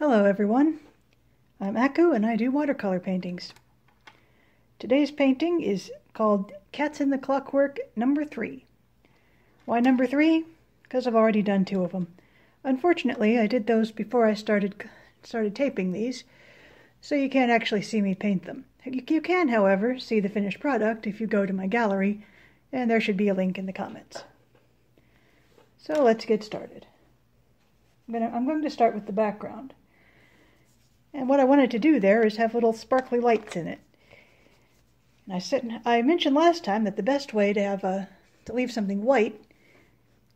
Hello everyone, I'm Aqu and I do watercolor paintings. Today's painting is called Cats in the Clockwork number 3. Why number 3? Because I've already done 2 of them. Unfortunately, I did those before I started taping these, so you can't actually see me paint them. You can, however, see the finished product if you go to my gallery, and there should be a link in the comments. So let's get started. I'm going to start with the background. And what I wanted to do there is have little sparkly lights in it. And I mentioned last time that the best way to leave something white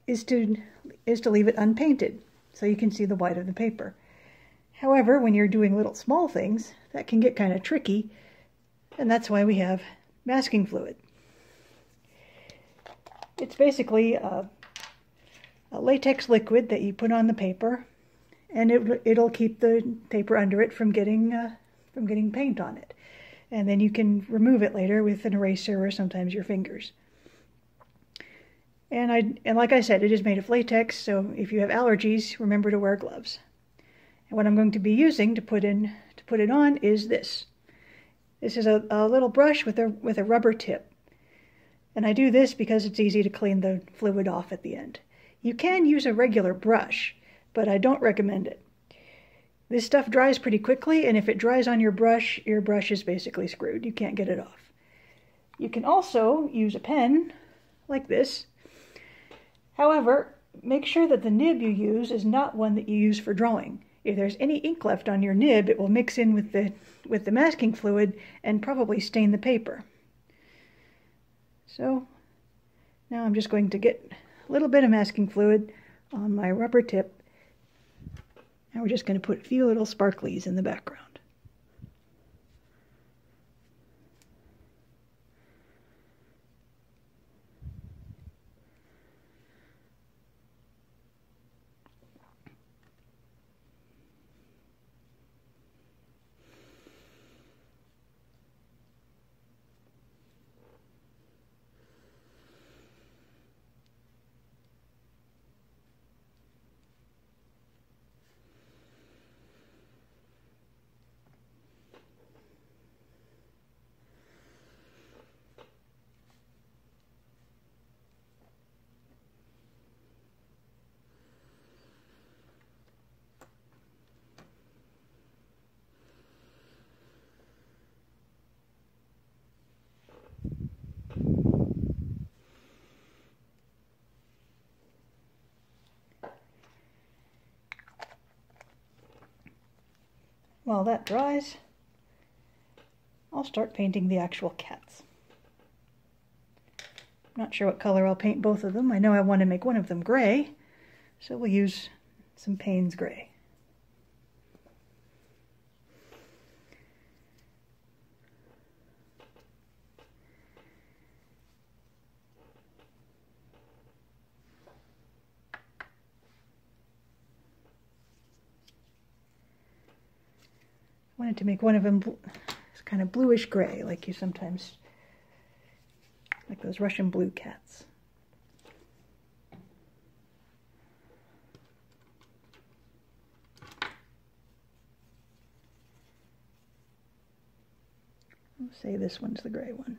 is to leave it unpainted, so you can see the white of the paper. However, when you're doing little small things, that can get kind of tricky, and that's why we have masking fluid. It's basically a latex liquid that you put on the paper, and it'll keep the paper under it from getting paint on it. And then you can remove it later with an eraser or sometimes your fingers. And like I said, it is made of latex, so if you have allergies, remember to wear gloves. And what I'm going to be using to put it on is this. This is a little brush with a rubber tip. And I do this because it's easy to clean the fluid off at the end. You can use a regular brush, but I don't recommend it. This stuff dries pretty quickly, and if it dries on your brush is basically screwed. You can't get it off. You can also use a pen, like this. However, make sure that the nib you use is not one that you use for drawing. If there's any ink left on your nib, it will mix in with the masking fluid and probably stain the paper. So now I'm just going to get a little bit of masking fluid on my rubber tip. Now we're just going to put a few little sparklies in the background. While that dries, I'll start painting the actual cats. I'm not sure what color I'll paint both of them. I know I want to make one of them gray, so we'll use some Payne's gray. I wanted to make one of them kind of bluish gray, like you sometimes, like those Russian blue cats. I'll say this one's the gray one.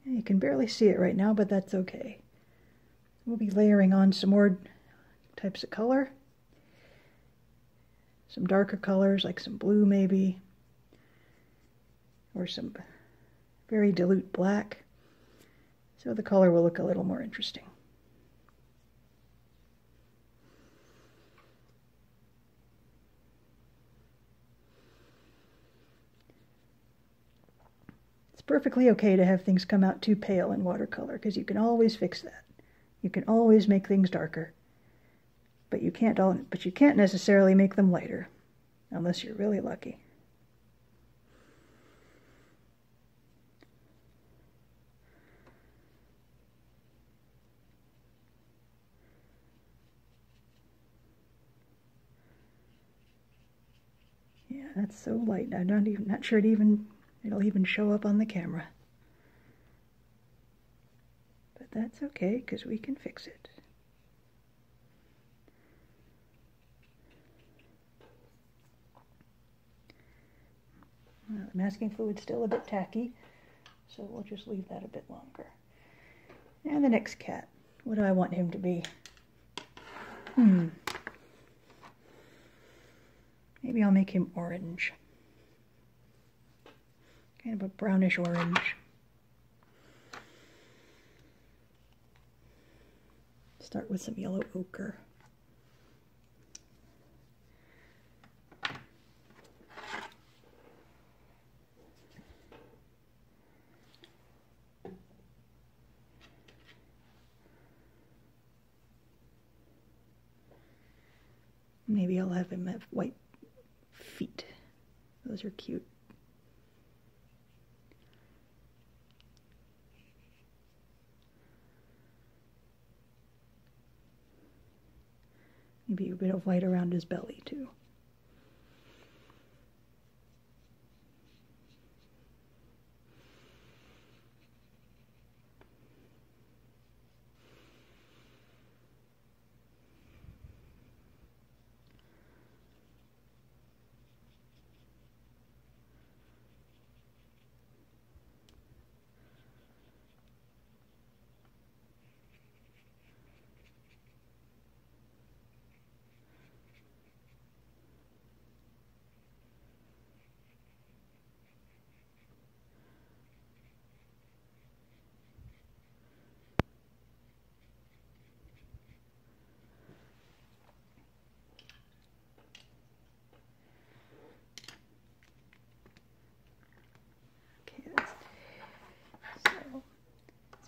You can barely see it right now, but that's okay. We'll be layering on some more types of color. Some darker colors, like some blue maybe, or some very dilute black. So the color will look a little more interesting. It's perfectly okay to have things come out too pale in watercolor, because you can always fix that. You can always make things darker, but you can't necessarily make them lighter, unless you're really lucky. Yeah, that's so light. I'm not sure it'll even show up on the camera. that's okay, because we can fix it. The masking fluid's still a bit tacky, so we'll just leave that a bit longer. And the next cat. What do I want him to be? Maybe I'll make him orange. Kind of a brownish orange. Start with some yellow ochre. Maybe I'll have him have white feet. Those are cute. Maybe a bit of white around his belly too.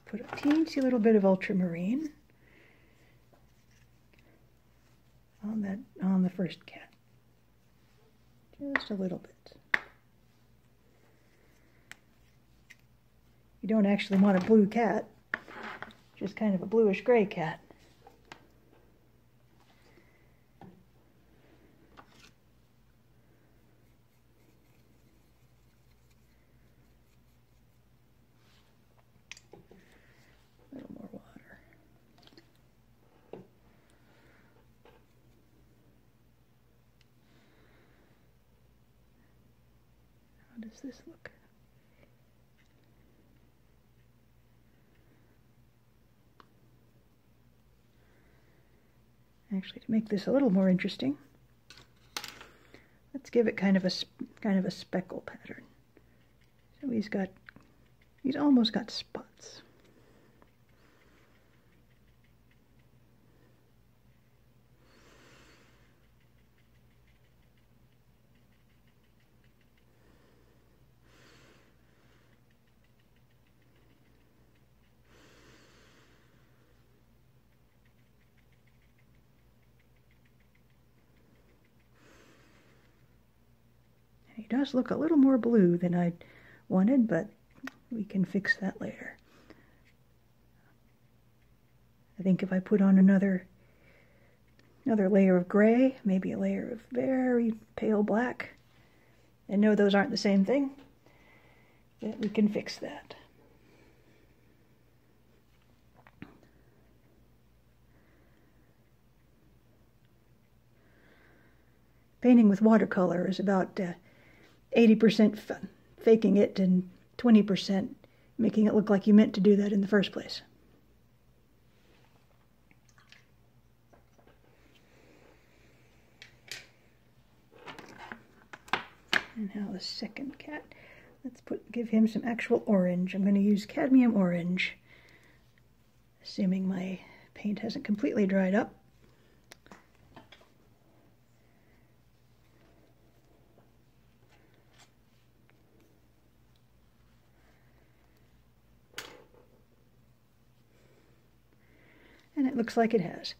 Put a teensy little bit of ultramarine on the first cat. Just a little bit. You don't actually want a blue cat, just kind of a bluish gray cat. How does this look? Actually, to make this a little more interesting, let's give it kind of a speckle pattern. So he's almost got spots. He does look a little more blue than I wanted, but we can fix that later. I think if I put on another layer of gray, maybe a layer of very pale black, and no, those aren't the same thing, that we can fix that. Painting with watercolor is about 80% faking it and 20% making it look like you meant to do that in the first place. And now the second cat. Let's give him some actual orange. I'm going to use cadmium orange, assuming my paint hasn't completely dried up. And it looks like it has.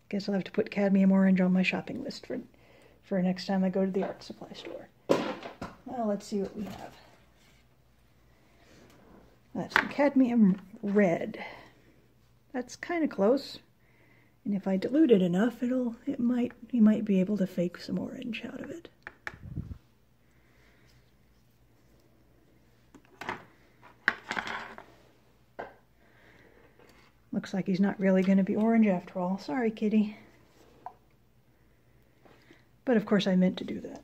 Guess I'll have to put cadmium orange on my shopping list for next time I go to the art supply store. Well, let's see what we have. That's some cadmium red. That's kind of close. And if I dilute it enough, you might be able to fake some orange out of it. Looks like he's not really going to be orange after all. Sorry, kitty. But of course I meant to do that.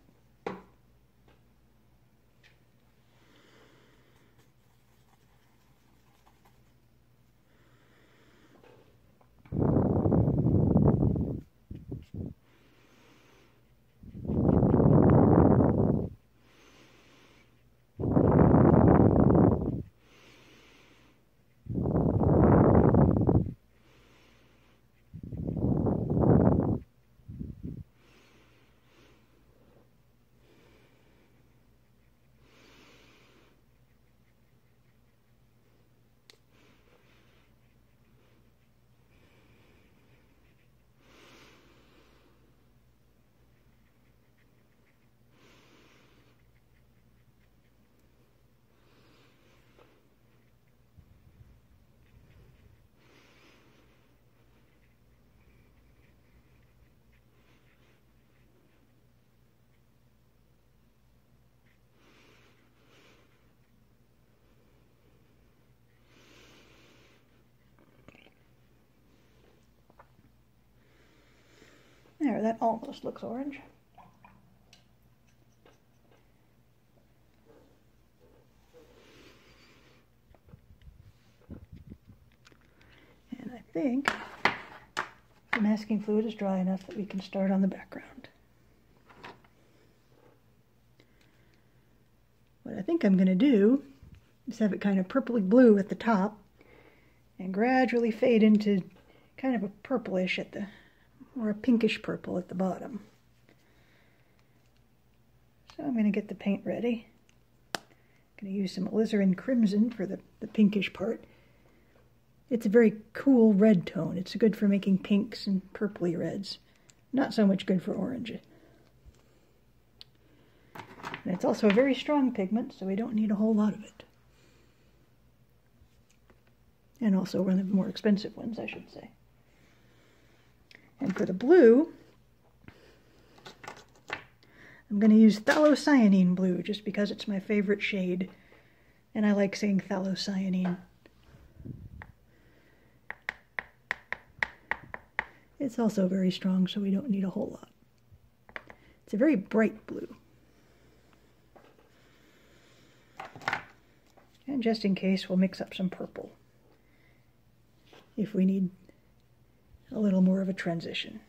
There, that almost looks orange. And I think the masking fluid is dry enough that we can start on the background. What I think I'm going to do is have it kind of purpley blue at the top and gradually fade into kind of a purplish at the, or a pinkish purple at the bottom. So I'm going to get the paint ready. I'm going to use some alizarin crimson for the pinkish part. It's a very cool red tone. It's good for making pinks and purpley reds. Not so much good for orange. And it's also a very strong pigment, so we don't need a whole lot of it. And also one of the more expensive ones, I should say. And for the blue, I'm going to use phthalocyanine blue just because it's my favorite shade. And I like saying phthalocyanine. It's also very strong, so we don't need a whole lot. It's a very bright blue. And just in case, we'll mix up some purple if we need a little more of a transition.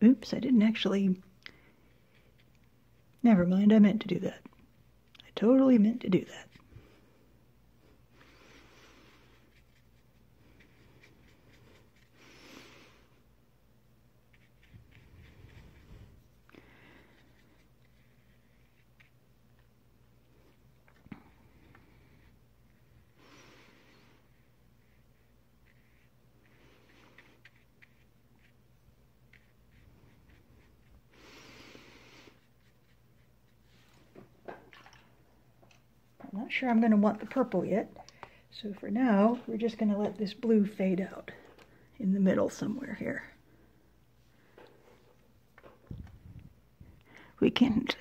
Oops, I didn't actually... Never mind, I meant to do that. I totally meant to do that. I'm not sure I'm going to want the purple yet, so for now we're just going to let this blue fade out in the middle somewhere here. We can't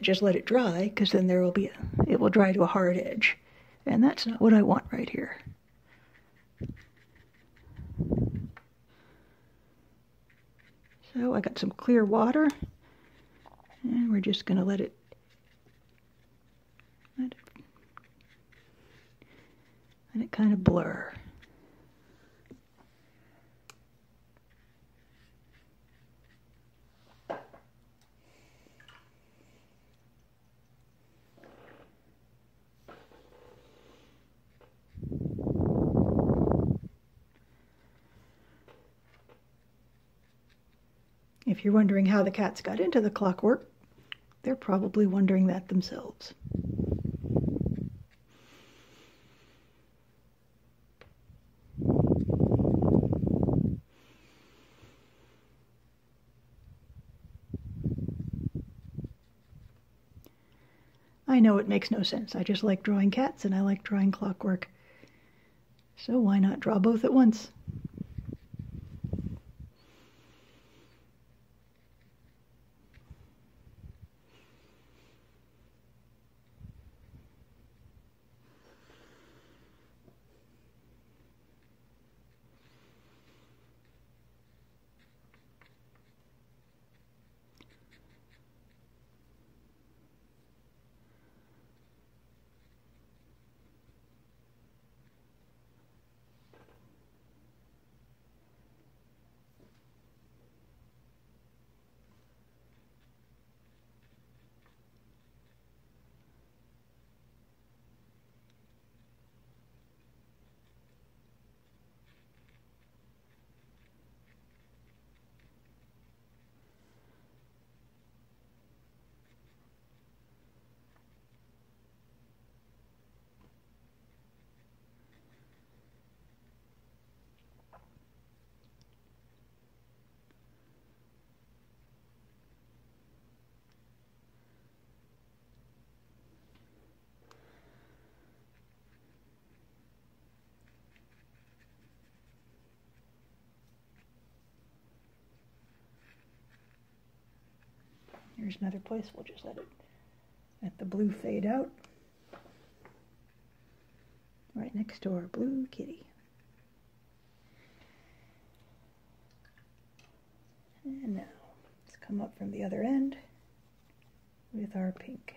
just let it dry, because then there will be it will dry to a hard edge, and that's not what I want right here. So I got some clear water, and we're just going to let it kind of blur. If you're wondering how the cats got into the clockwork, they're probably wondering that themselves. I know it makes no sense. I just like drawing cats and I like drawing clockwork. So why not draw both at once? Here's another place we'll just let the blue fade out. Right next to our blue kitty. And now, let's come up from the other end with our pink.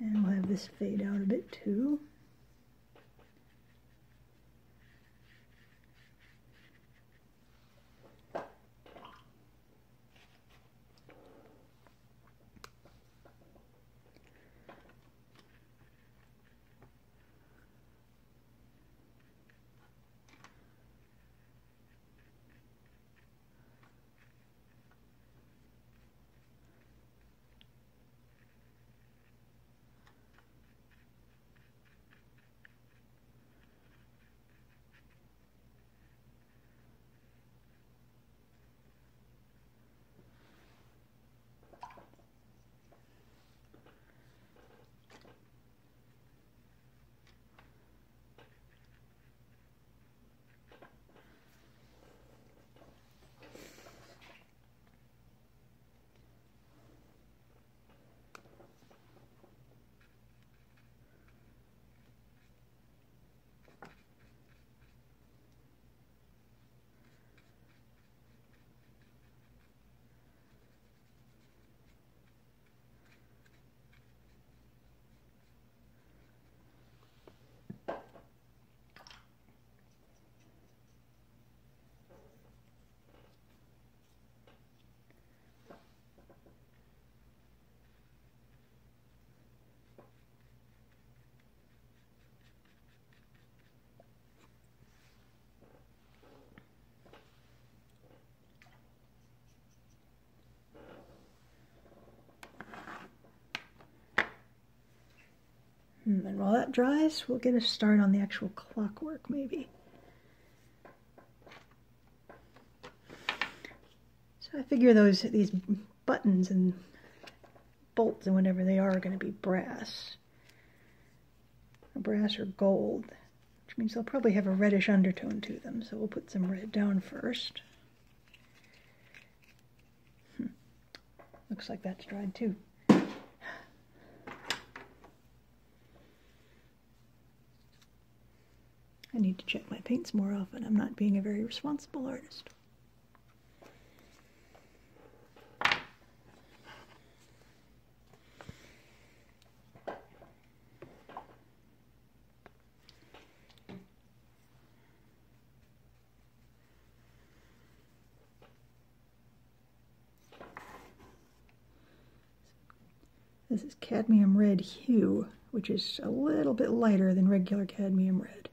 And we'll have this fade out a bit too. that dries, we'll get a start on the actual clockwork, maybe. So I figure these buttons and bolts and whatever they are going to be brass. Brass or gold, which means they'll probably have a reddish undertone to them. So we'll put some red down first. Looks like that's dried too. I need to check my paints more often. I'm not being a very responsible artist. This is cadmium red hue, which is a little bit lighter than regular cadmium red.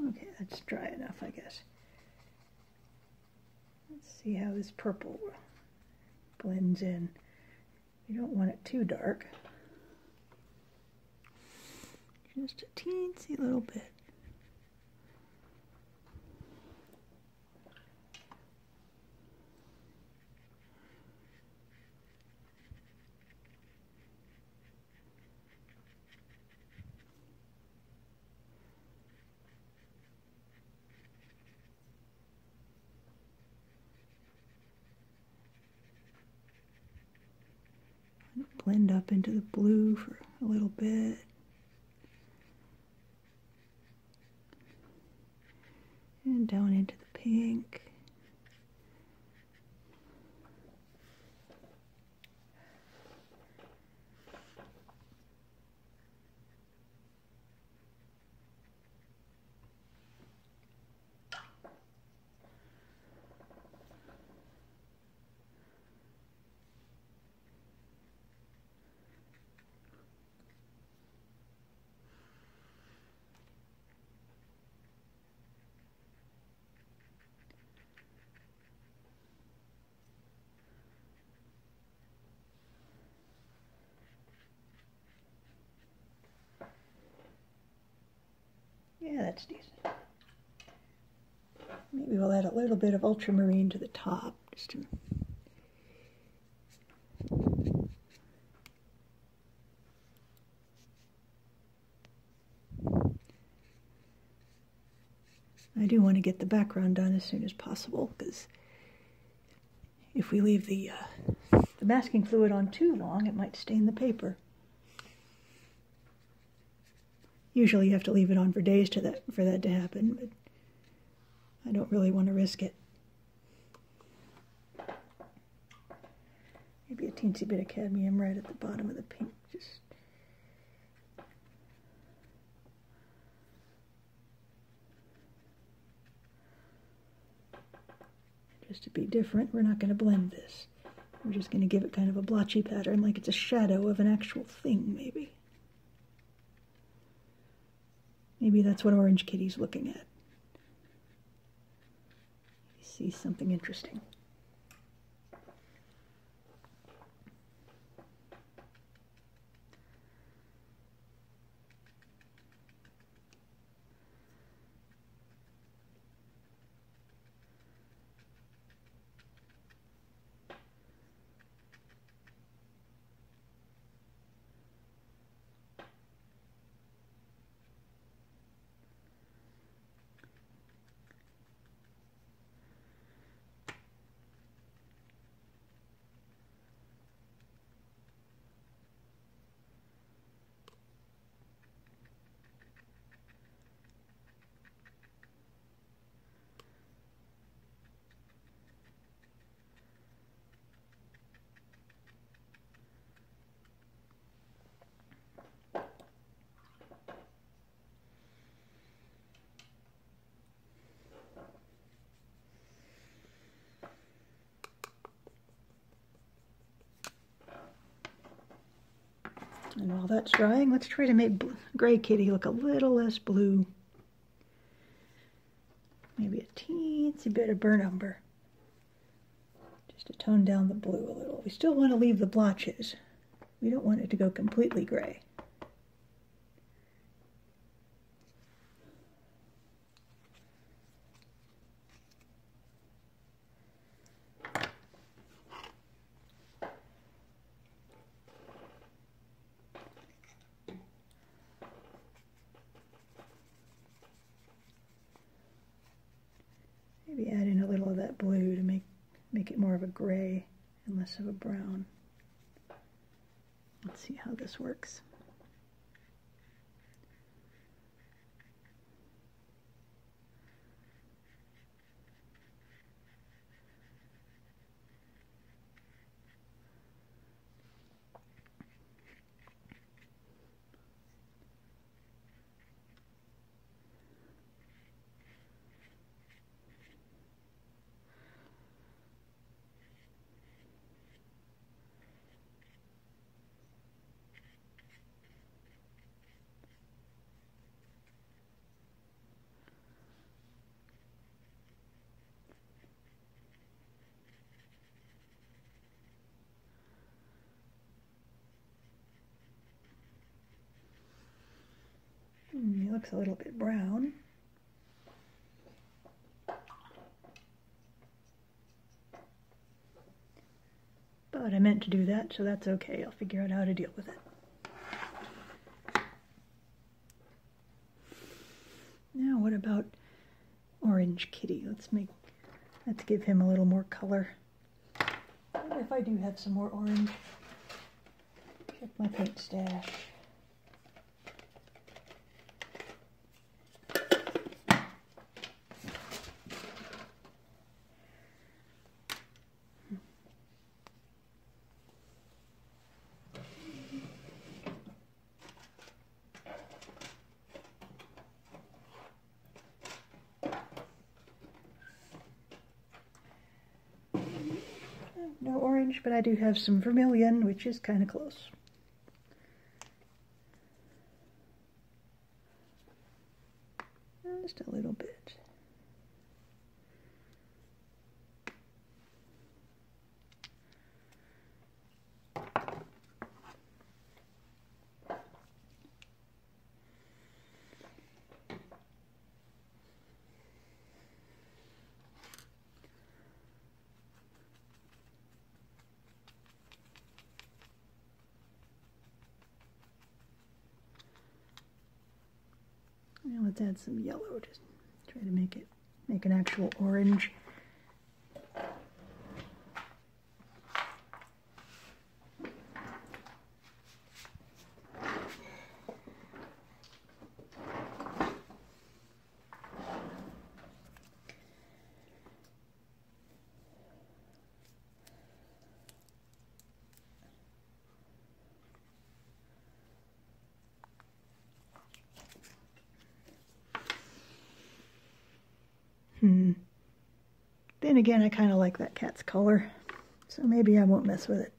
Okay, that's dry enough, I guess. Let's see how this purple blends in. You don't want it too dark. Just a teensy little bit. Blend up into the blue for a little bit. And down into the pink. Yeah, that's decent. Maybe we'll add a little bit of ultramarine to the top, just to... I do want to get the background done as soon as possible, because if we leave the masking fluid on too long, it might stain the paper. Usually you have to leave it on for days for that to happen, but I don't really want to risk it. Maybe a teensy bit of cadmium red at the bottom of the pink, just to be different. We're not going to blend this. We're just going to give it kind of a blotchy pattern, like it's a shadow of an actual thing, maybe. Maybe that's what Orange Kitty's looking at. He sees something interesting. And while that's drying, let's try to make Gray Kitty look a little less blue. Maybe a teensy bit of burnt umber. Just to tone down the blue a little. We still want to leave the blotches. We don't want it to go completely gray. Maybe add in a little of that blue to make it more of a gray and less of a brown. Let's see how this works. He looks a little bit brown. But I meant to do that, so that's okay. I'll figure out how to deal with it. Now what about Orange Kitty? Let's give him a little more color. What if I do have some more orange? Check my paint stash. No orange, but I do have some vermilion, which is kind of close. Just a little bit. Now let's add some yellow, just try to make an actual orange. Then again, I kind of like that cat's color, so maybe I won't mess with it.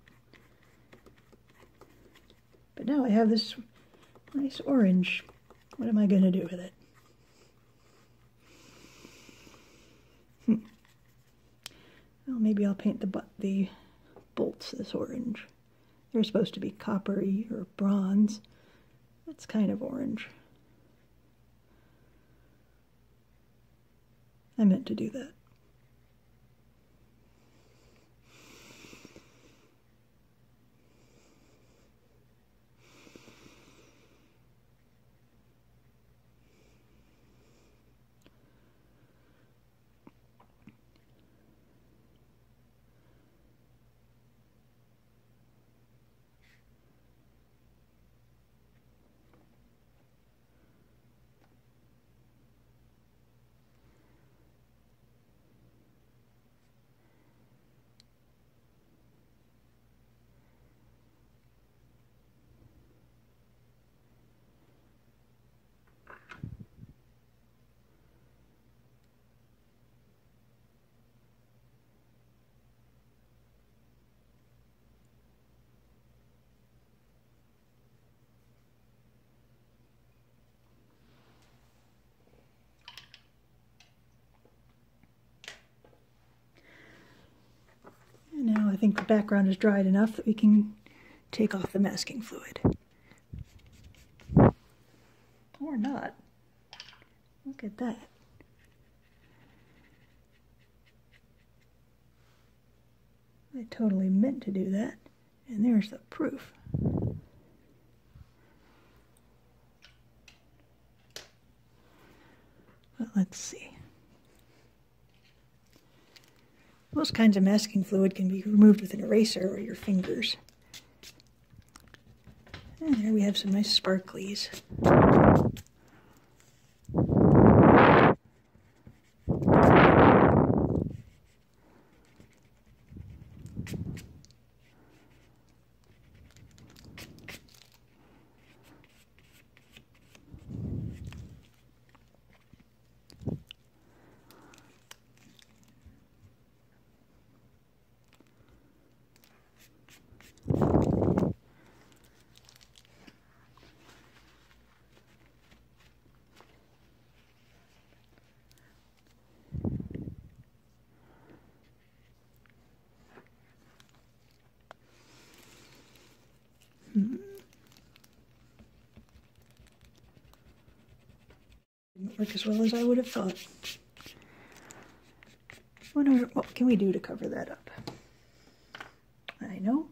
But now I have this nice orange. What am I going to do with it? Well, maybe I'll paint the bolts this orange. They're supposed to be coppery or bronze. That's kind of orange. I meant to do that. think the background is dried enough that we can take off the masking fluid. Or not. Look at that. I totally meant to do that. And there's the proof. But let's see. Most kinds of masking fluid can be removed with an eraser or your fingers. And there we have some nice sparklies. Didn't work as well as I would have thought. Wonder what can we do to cover that up? I know.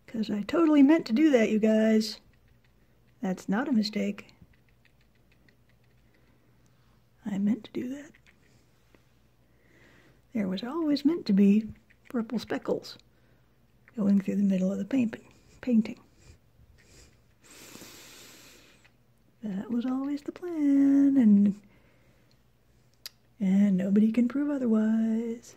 Because I totally meant to do that, you guys. That's not a mistake. I meant to do that. There was always meant to be purple speckles going through the middle of the painting. That was always the plan, and nobody can prove otherwise.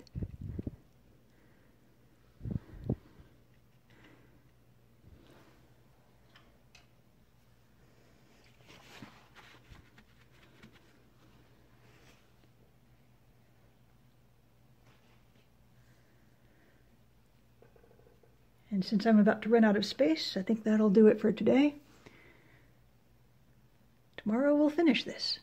And since I'm about to run out of space, I think that'll do it for today. Tomorrow we'll finish this.